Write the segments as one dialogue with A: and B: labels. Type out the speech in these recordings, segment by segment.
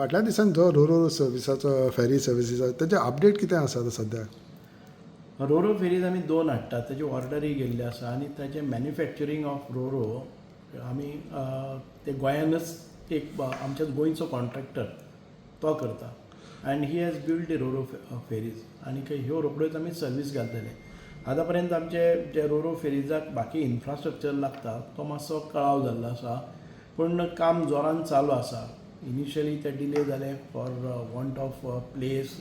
A: फाटल्या दिसांनी जो रोरो सर्विसाचो फेरी सर्विसीचो तेजे अपडेट कितें आसा आतां सद्या?
B: रोरो फेरीज आमी 2 हाडटात, ताची ऑर्डरी गेल्ली आसा आनी ताचें मॅन्युफॅक्चरींग ऑफ रोरो आमी ते गोंयानच एक आमच्या गोंयचो कॉन्ट्रॅक्टर तो करता and he has build the roro ferries आनी ह्यो रोखड्योच आमी सर्वीस घालतले. आतां पर्यंत आमचे जे रोरो फेरीजाक बाकी इन्फ्रास्ट्रक्चर लागता तो मातसो कळाव जाल्लो आसा, पूण काम जोरान चालू आसा. इनिशियली ते डिले जाले फॉर वॉन्ट ऑफ प्लेस,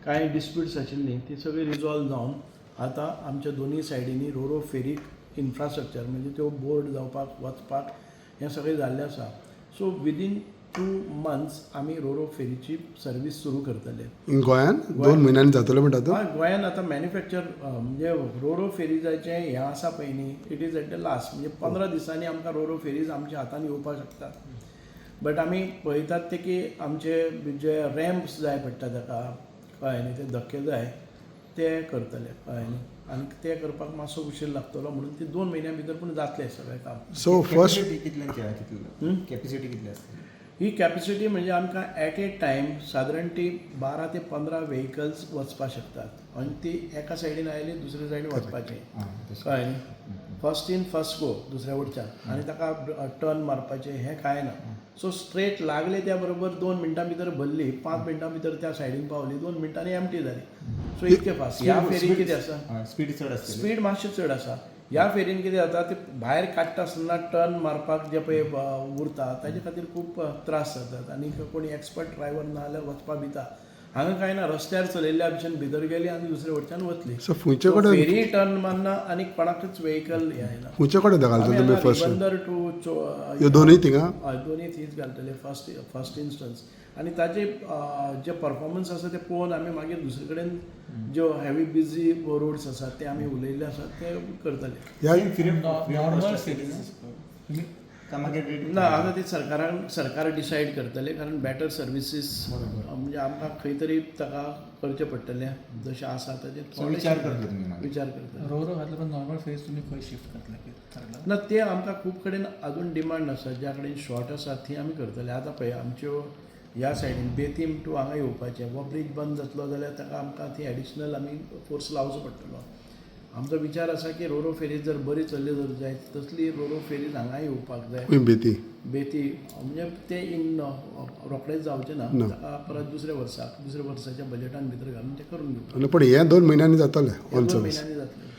B: कांय डिस्प्यूट्स आशिल्लीं ती सगळी रिजॉल्व जावन आतां आमच्या दोनी सायडींनी रोरो फेरीक इन्फ्रास्ट्रक्चर म्हणजे त्यो बोर्ड जावपाक वचपाक हें सगळें जाल्लें आसा. सो विदीन 2 months आमी रोरो फेरीची सर्वीस सुरू करतले.
A: गोंयान 2 म्हयन्यांनी जातलो म्हणटा तूं?
B: हय, गोंयान आतां मॅन्युफॅक्चर म्हणजे रोरो फेरीजाचें हें आसा पळय न्ही, it is at the last, म्हणजे 15 दिसांनी आमकां रोरो फेरीज आमच्या हातान येवपाक शकता. बट आमी पळयतात ते की आमचे जे रॅम्प्स जाय पडटा ताका, कळ्ळें न्ही, ते धक्के जाय ते करतले, कळ्ळें न्ही, आनी ते करपाक मातसो उशीर लागतलो म्हणून ते 2 म्हयन्यां भितर पूण जातलें सगळें काम.
A: सो फर्स्ट
C: कॅपॅसिटी कितली आसता?
B: ही कॅपॅसिटी म्हणजे आमकां ॲट ए टायम सादारण ती 12 ते 15 व्हेकल्स वचपाक शकतात आनी ती एका सायडीन आयली दुसरे सायडीन वचपाचें, कळ्ळें न्ही. फर्स्ट इन फर्स्ट गो दुसऱ्या वटच्यान आनी ताका टर्न मारपाचें हें कांय ना. सो स्ट्रेट लागले त्या बरोबर 2 मिनटां भितर भरली, 5 मिनटां भितर त्या सायडीन पावली, 2 मिनटांनी एम्प्टी जाली. सो इतके फास्ट. ह्या फेरी कितें आसा,
C: स्पीड चड आसता.
B: स्पीड मातशी चड आसा. ह्या फेरीन कितें जाता, ते भायर काडटा आसतना टर्न मारपाक जे पळय उरता ताजे खातीर खूब त्रास जातात आनी कोणी एक्सपर्ट ड्रायव्हर ना जाल्यार वचपाक भिता. हांगा कांय ना, रस्त्यार चलयल्ल्या भशेन भितर गेली आनी दुसरे वटच्यान वतली.
A: सो फुंयचे कडेन
B: फेरी टर्न मारना आनी कोणाकच व्हेकल हे येना.
A: खंयचे कडेन घालतले तुमी फर्स्ट?
B: बंदर टू
A: ह्यो दोनूय थिंगा?
B: हय, दोनूय थंयच घालतले फर्स्ट इन्स्टन्स. आनी ताजे जे परफॉर्मन्स आसा ते पळोवन आमी मागीर दुसरे कडेन ज्यो हॅवी बिजी रोड्स आसात ते आमी उलयल्ले आसात ते करतले.
A: ह्या
B: ना, आतां ते सरकार डिसायड करतले, कारण बॅटर सर्विसीस म्हणजे आमकां खंय तरी ताका करचें पडटलें जशें आसा ताजें
C: विचार करतले तुमी?
B: विचार करतले.
D: रोरो घातलो पण नॉर्मल फेज तुम्ही खंय शिफ्ट करतले?
B: ना, ते आमकां खूब कडेन अजून डिमांड आसा, ज्या कडेन शॉर्ट आसा थंय आमी करतले. आतां पळय आमच्यो ह्या सायडीन बेतीम टू हांगा येवपाचें, हो ब्रीज बंद जातलो जाल्यार ताका आमकां थंय एडिशनल आमी फोर्स लावचो पडटलो. आमचो विचार आसा की रोरो फेरीज जर बरी चल्ली जर जाय तसली रोरो फेरीज हांगा येवपाक जाय.
A: बेती
B: म्हणजे ते रोखडेंच जावचें ना, ताका परत दुसऱ्या वर्साच्या बजेटान भितर घालून ते करून घेवपाक.
A: पण हे 2 म्हयन्यांनी जातले ऑन
B: 2
A: सर्वीस?
B: म्हयन्यांनी जातलें.